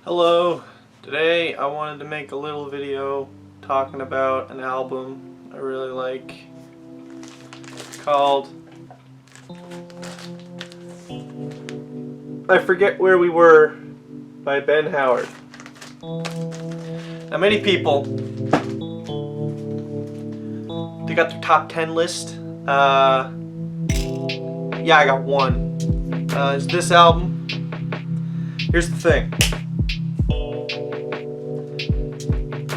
Hello, today I wanted to make a little video talking about an album I really like called I Forget Where We Were by Ben Howard. Now many people, they got their top 10 list. Yeah, I got one. It's this album. Here's the thing.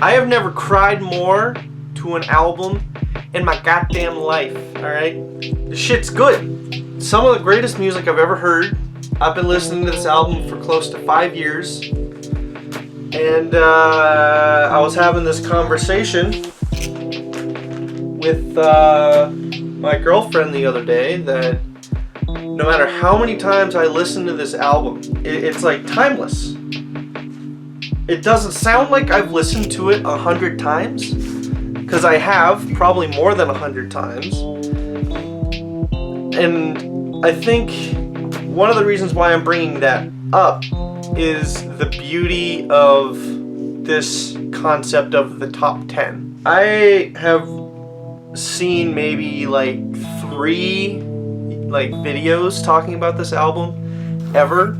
I have never cried more to an album in my goddamn life, alright? The shit's good. Some of the greatest music I've ever heard. I've been listening to this album for close to 5 years. And I was having this conversation with my girlfriend the other day that no matter how many times I listen to this album, it's like timeless. It doesn't sound like I've listened to it 100 times, because I have, probably more than 100 times. And I think one of the reasons why I'm bringing that up is the beauty of this concept of the top 10. I have seen maybe like 3 videos talking about this album ever.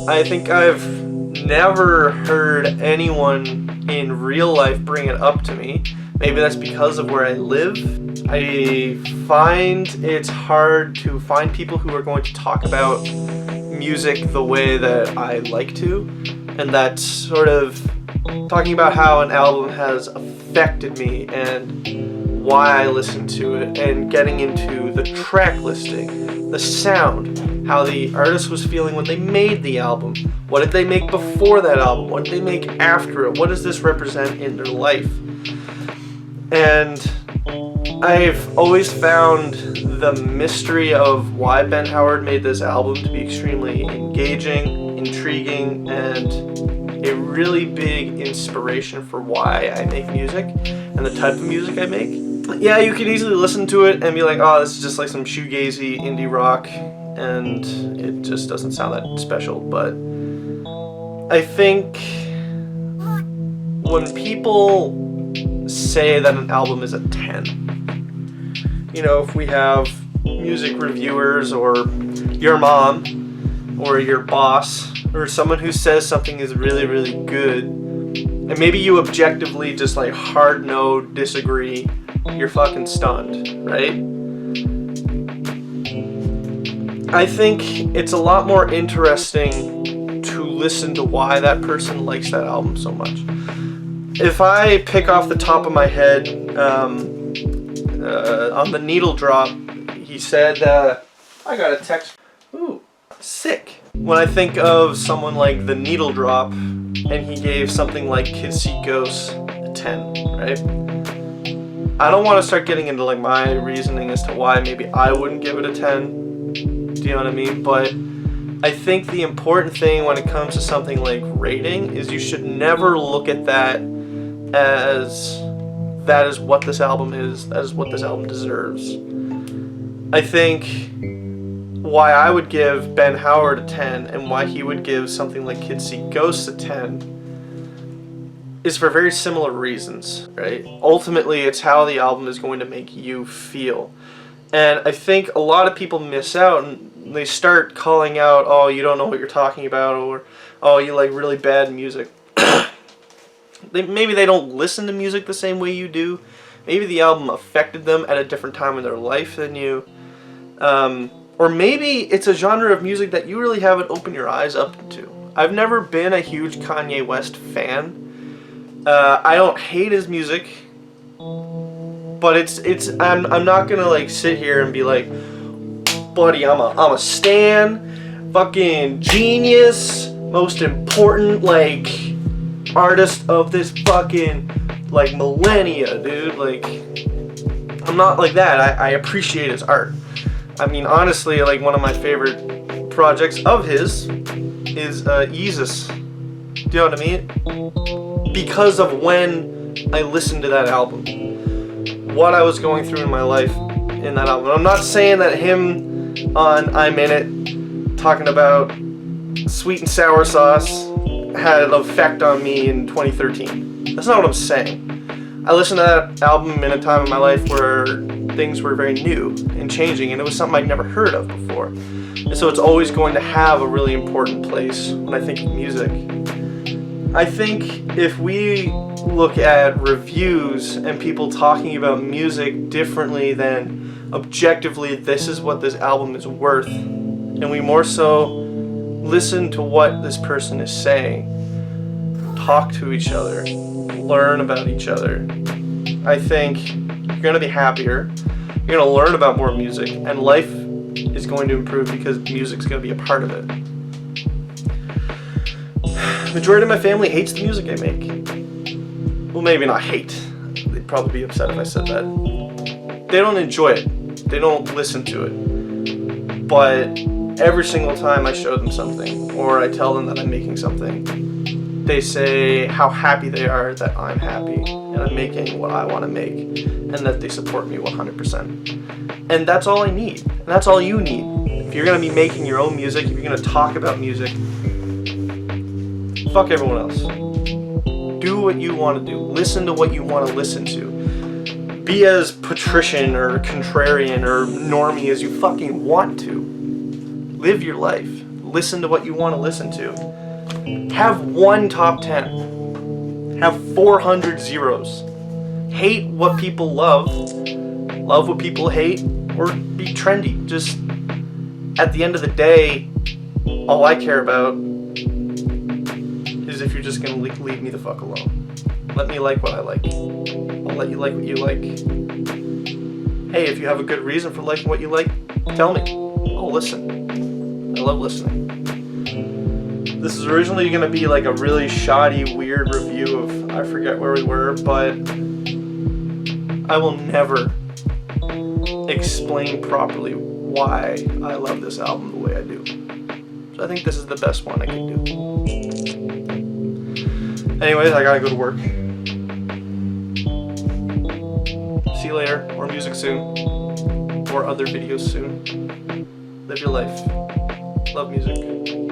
I think I've never heard anyone in real life bring it up to me. Maybe that's because of where I live. I find it's hard to find people who are going to talk about music the way that I like to, and that's sort of talking about how an album has affected me and why I listen to it, and getting into the track listing, the sound, how the artist was feeling when they made the album, what did they make before that album, what did they make after it, what does this represent in their life. And I've always found the mystery of why Ben Howard made this album to be extremely engaging, intriguing, and a really big inspiration for why I make music and the type of music I make. Yeah, you can easily listen to it and be like, oh, this is just like some shoegazy indie rock, and it just doesn't sound that special. But I think when people say that an album is a 10, you know, if we have music reviewers or your mom or your boss or someone who says something is really, really good, and maybe you objectively just like hard no disagree, you're fucking stunned, right? I think it's a lot more interesting to listen to why that person likes that album so much. If I pick off the top of my head, on the needle drop, he said, I got a text. Ooh, sick. When I think of someone like the needle drop, and he gave something like Kids See Ghosts a 10, right? I don't want to start getting into like my reasoning as to why maybe I wouldn't give it a 10. Do you know what I mean? But I think the important thing when it comes to something like rating is you should never look at that as that is what this album is, that is what this album deserves. I think why I would give Ben Howard a 10 and why he would give something like Kids See Ghosts a 10 is for very similar reasons, right? Ultimately, it's how the album is going to make you feel. And I think a lot of people miss out and they start calling out, oh, you don't know what you're talking about, or oh, you like really bad music. Maybe they don't listen to music the same way you do. Maybe the album affected them at a different time in their life than you. Or maybe it's a genre of music that you really haven't opened your eyes up to. I've never been a huge Kanye West fan. I don't hate his music, but I'm not gonna like sit here and be like, buddy, I'm a stan, fucking genius, most important like artist of this fucking like millennia, dude. Like, I'm not like that. I appreciate his art. I mean, honestly, like one of my favorite projects of his is Yeezus. Do you know what I mean? Because of when I listened to that album, what I was going through in my life in that album. I'm not saying that him on I'm In It talking about sweet and sour sauce had an effect on me in 2013. That's not what I'm saying. I listened to that album in a time in my life where things were very new and changing, and it was something I'd never heard of before. And so it's always going to have a really important place when I think of music. I think if we look at reviews and people talking about music differently than objectively, this is what this album is worth, and we more so listen to what this person is saying, talk to each other, learn about each other, I think you're going to be happier, you're going to learn about more music, and life is going to improve because music's going to be a part of it. The majority of my family hates the music I make. Well, maybe not hate. They'd probably be upset if I said that. They don't enjoy it. They don't listen to it. But every single time I show them something, or I tell them that I'm making something, they say how happy they are that I'm happy and I'm making what I want to make, and that they support me 100%. And that's all I need. And that's all you need. If you're going to be making your own music, if you're going to talk about music, fuck everyone else. Do what you want to do. Listen to what you want to listen to. Be as patrician or contrarian or normie as you fucking want to. Live your life. Listen to what you want to listen to. Have one top 10. Have 400 zeros. Hate what people love. Love what people hate. Or be trendy. Just, at the end of the day, all I care about is if you're just going to leave me the fuck alone. Let me like what I like. I'll let you like what you like. Hey, if you have a good reason for liking what you like, tell me. I'll listen. I love listening. This is originally going to be like a really shoddy, weird review of I forget where we were, but I will never explain properly why I love this album the way I do. So I think this is the best one I can do. Anyways, I gotta go to work. See you later. More music soon. More other videos soon. Live your life. Love music.